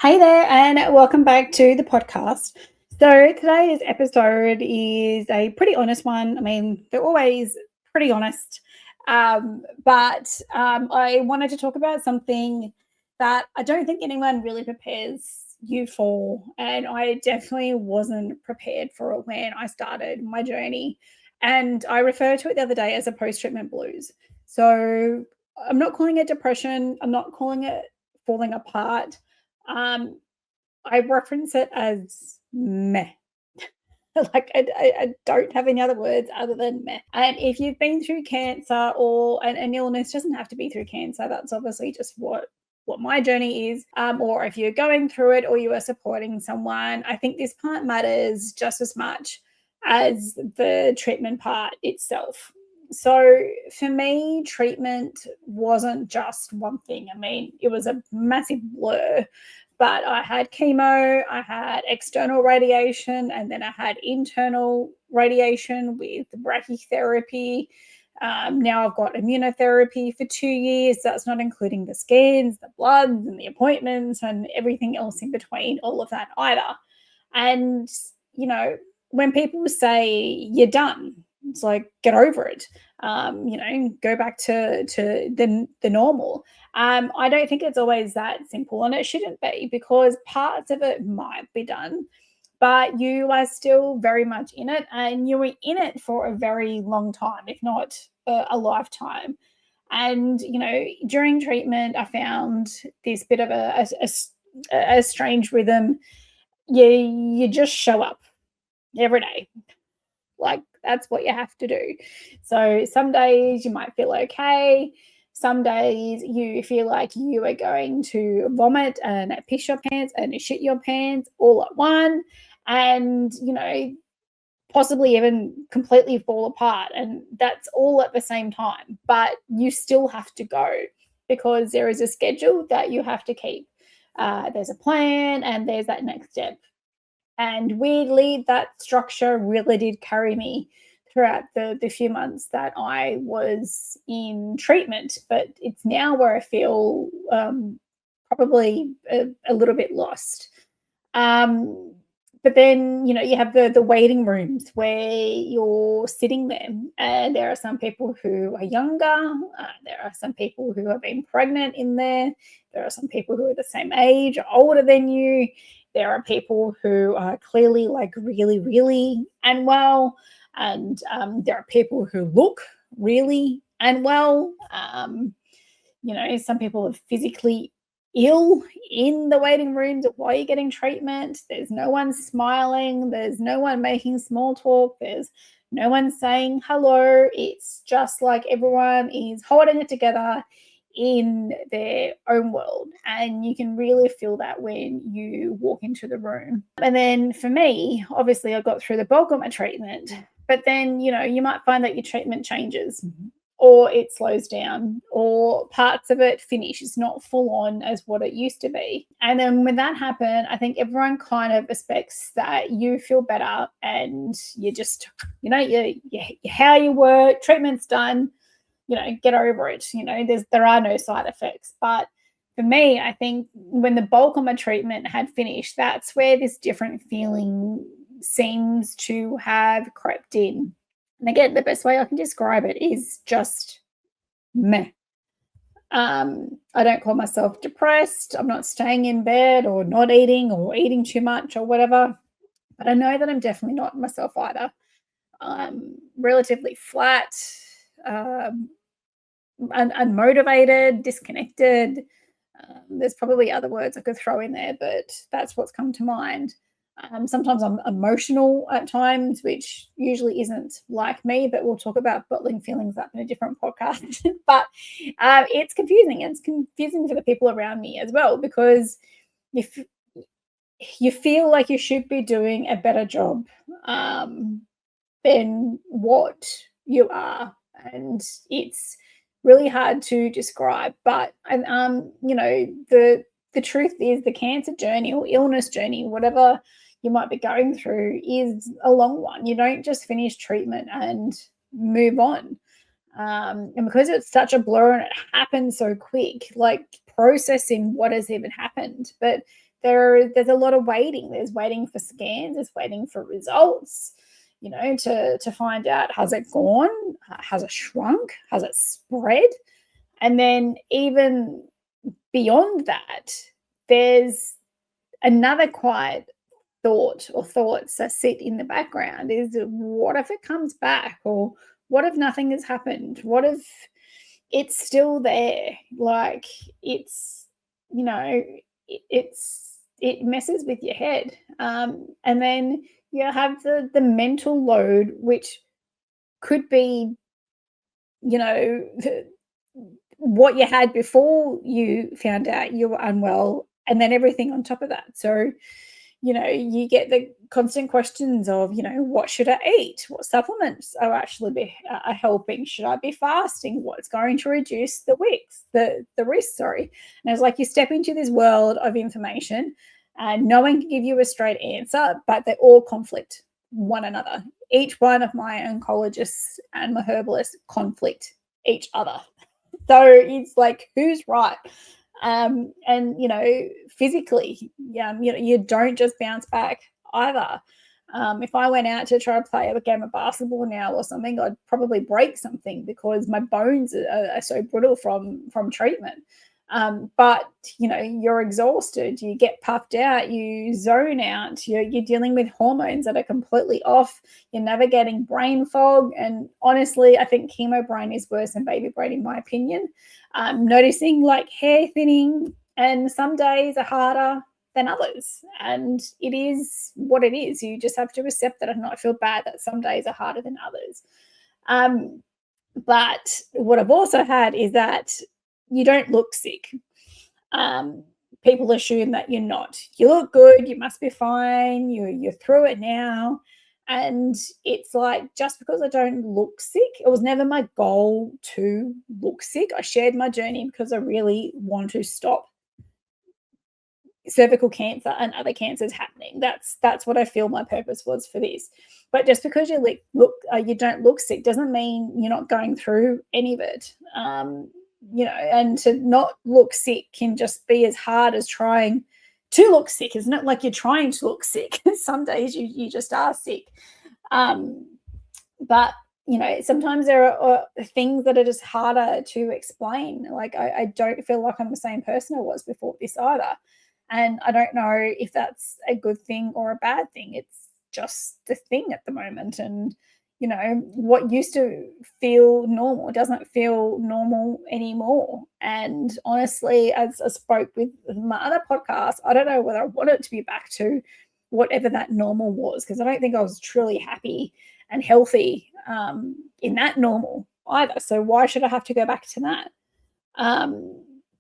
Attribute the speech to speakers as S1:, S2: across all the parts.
S1: Hey there, and welcome back to the podcast. So, today's episode is a pretty honest one. I mean, they're always pretty honest. But I wanted to talk about something that I don't think anyone really prepares you for. And I definitely wasn't prepared for it when I started my journey. And I referred to it the other day as a post treatment blues. So, I'm not calling it depression, I'm not calling it falling apart. um, I reference it as meh. Like I don't have any other words other than meh. And if you've been through cancer or an illness, doesn't have to be through cancer. That's obviously just what my journey is. Or if you're going through it or you are supporting someone, I think this part matters just as much as the treatment part itself. So for me, treatment wasn't just one thing. I mean, it was a massive blur, but I had chemo, I had external radiation, and then I had internal radiation with brachytherapy. Now I've got immunotherapy for 2 years. That's not including the scans, the bloods, and the appointments, and everything else in between, all of that either. And, you know, when people say you're done, it's like, get over it. Go back to the normal. I don't think it's always that simple, and it shouldn't be, because parts of it might be done, but you are still very much in it, and you were in it for a very long time, if not a lifetime. And during treatment, I found this bit of a strange rhythm. You just show up every day, like that's what you have to do. So some days you might feel okay. Some days you feel like you are going to vomit and piss your pants and shit your pants all at one, and possibly even completely fall apart. And that's all at the same time. But you still have to go, because there is a schedule that you have to keep. There's a plan and there's that next step. And weirdly, that structure really did carry me throughout the few months that I was in treatment. But it's now where I feel probably a little bit lost. Um, but then, you have the waiting rooms where you're sitting there, and there are some people who are younger. There are some people who have been pregnant in there. There are some people who are the same age or older than you. There are people who are clearly like really, really unwell. And there are people who look really unwell. Some people are physically ill in the waiting rooms while you're getting treatment. There's no one smiling. There's no one making small talk. There's no one saying hello. It's just like everyone is holding it together in their own world. And you can really feel that when you walk into the room. And then for me, obviously, I got through the bulk of my treatment. But then, you might find that your treatment changes, or it slows down, or parts of it finish. It's not full on as what it used to be. And then when that happened, I think everyone kind of expects that you feel better, and you just, you how you were, treatment's done, get over it. There are no side effects. But for me, I think when the bulk of my treatment had finished, that's where this different feeling seems to have crept in. And again, the best way I can describe it is just meh. I don't call myself depressed. I'm not staying in bed or not eating or eating too much or whatever. But I know that I'm definitely not myself either. I'm relatively flat, unmotivated, disconnected. There's probably other words I could throw in there, but that's what's come to mind. Sometimes I'm emotional at times, which usually isn't like me, but we'll talk about bottling feelings up in a different podcast. But it's confusing. It's confusing for the people around me as well, because if you feel like you should be doing a better job than what you are. And it's really hard to describe. But the truth is, the cancer journey or illness journey, whatever you might be going through, is a long one. You don't just finish treatment and move on. And because it's such a blur and it happens so quick, like processing what has even happened. But there's a lot of waiting. There's waiting for scans, there's waiting for results, to find out, has it gone? Has it shrunk? Has it spread? And then even beyond that, there's another quiet thought or thoughts that sit in the background is, what if it comes back? Or what if nothing has happened? What if it's still there? Like, it's, it messes with your head. And then you have the mental load, which could be, what you had before you found out you were unwell, and then everything on top of that. So, you get the constant questions of, what should I eat? What supplements are actually are helping? Should I be fasting? What's going to reduce the risk, sorry. And it's like you step into this world of information and no one can give you a straight answer, but they all conflict one another. Each one of my oncologists and my herbalists conflict each other. So it's like, who's right? And, physically, you don't just bounce back either. If I went out to try to play a game of basketball now or something, I'd probably break something because my bones are so brittle from treatment. But, you're exhausted, you get puffed out, you zone out, you're dealing with hormones that are completely off, you're navigating brain fog. And honestly, I think chemo brain is worse than baby brain, in my opinion. Noticing like hair thinning, and some days are harder than others. And it is what it is. You just have to accept that and not feel bad that some days are harder than others. But what I've also had is that you don't look sick. People assume that you're not. You look good, you must be fine, you're through it now. And it's like, just because I don't look sick, it was never my goal to look sick. I shared my journey because I really want to stop cervical cancer and other cancers happening. That's what I feel my purpose was for this. But just because you you don't look sick doesn't mean you're not going through any of it. And to not look sick can just be as hard as trying to look sick. It's not like you're trying to look sick. Some days you just are sick. But sometimes there are things that are just harder to explain. Like, I don't feel like I'm the same person I was before this either. And I don't know if that's a good thing or a bad thing. It's just the thing at the moment. And what used to feel normal doesn't feel normal anymore. And honestly, as I spoke with my other podcast, I don't know whether I want it to be back to whatever that normal was, because I don't think I was truly happy and healthy in that normal either. So why should I have to go back to that?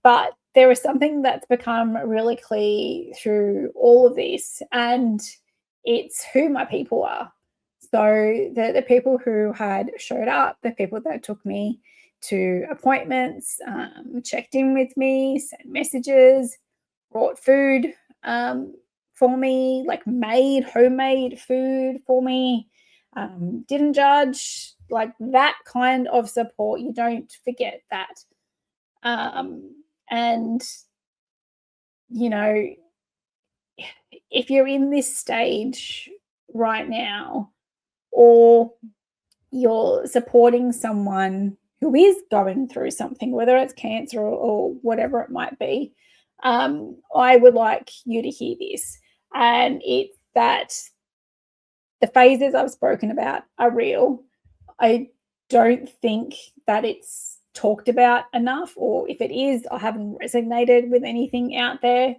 S1: But there is something that's become really clear through all of this, and it's who my people are. So the people who had showed up, the people that took me to appointments, checked in with me, sent messages, brought food for me, like made homemade food for me, didn't judge, like that kind of support. You don't forget that. And, if you're in this stage right now, or you're supporting someone who is going through something, whether it's cancer or whatever it might be, I would like you to hear this. And it's that the phases I've spoken about are real. I don't think that it's talked about enough, or if it is, I haven't resonated with anything out there.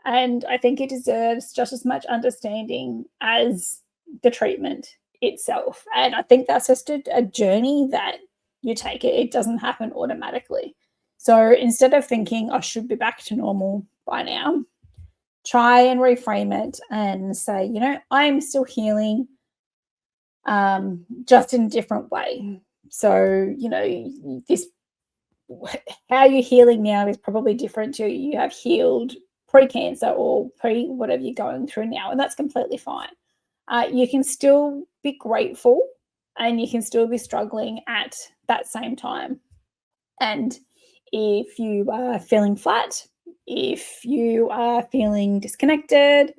S1: And I think it deserves just as much understanding as the treatment itself. And I think that's just a journey that you take. It doesn't happen automatically. So instead of thinking I should be back to normal by now, try and reframe it and say, I'm still healing, just in a different way. So, this, how you're healing now is probably different to you have healed pre-cancer or whatever you're going through now, and that's completely fine. You can still be grateful and you can still be struggling at that same time. And if you are feeling flat, if you are feeling disconnected,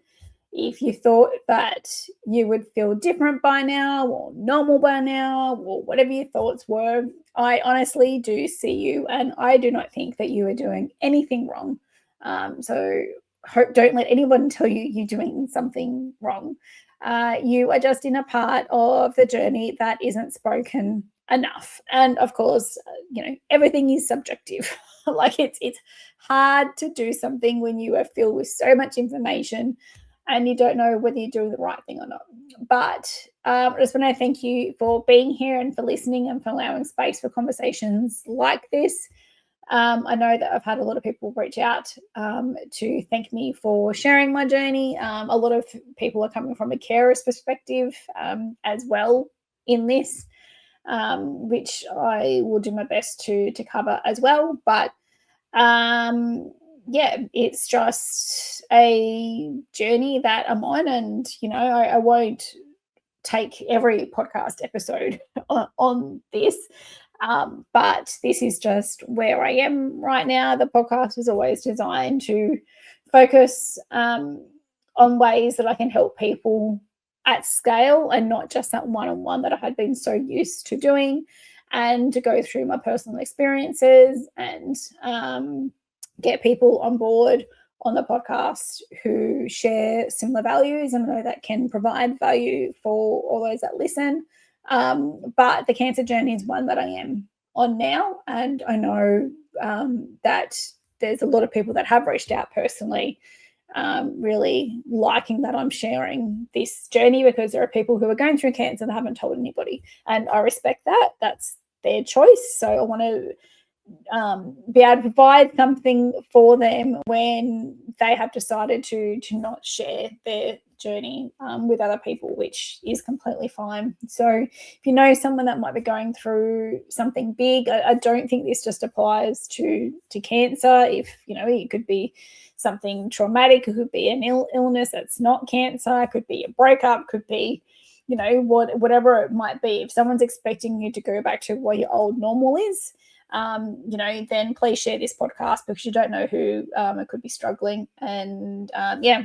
S1: if you thought that you would feel different by now or normal by now or whatever your thoughts were, I honestly do see you and I do not think that you are doing anything wrong. So don't let anyone tell you you're doing something wrong. You are just in a part of the journey that isn't spoken enough. And of course, everything is subjective. Like it's hard to do something when you are filled with so much information and you don't know whether you're doing the right thing or not. But I just want to thank you for being here and for listening and for allowing space for conversations like this. I know that I've had a lot of people reach out to thank me for sharing my journey. A lot of people are coming from a carer's perspective as well in this, which I will do my best to cover as well. But yeah, it's just a journey that I'm on, and I won't take every podcast episode on this. But this is just where I am right now. The podcast was always designed to focus on ways that I can help people at scale and not just that one-on-one that I had been so used to doing, and to go through my personal experiences and get people on board on the podcast who share similar values, and I know that can provide value for all those that listen. But the cancer journey is one that I am on now, and I know that there's a lot of people that have reached out personally, really liking that I'm sharing this journey, because there are people who are going through cancer that haven't told anybody, and I respect that. That's their choice. So I want to be able to provide something for them when they have decided to not share their journey with other people, which is completely fine. So if you know someone that might be going through something big, I don't think this just applies to cancer. If it could be something traumatic, it could be an illness that's not cancer, it could be a breakup, could be whatever it might be. If someone's expecting you to go back to what your old normal is, then please share this podcast, because you don't know who it could be struggling. And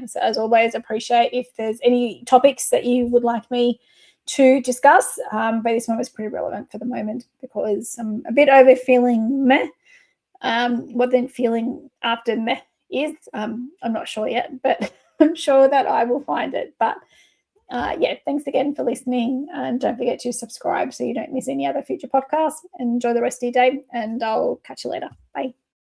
S1: so as always, appreciate if there's any topics that you would like me to discuss. But this one was pretty relevant for the moment, because I'm a bit over feeling meh. What then feeling after meh is, I'm not sure yet, but I'm sure that I will find it. But thanks again for listening, and don't forget to subscribe so you don't miss any other future podcasts. Enjoy the rest of your day, and I'll catch you later. Bye.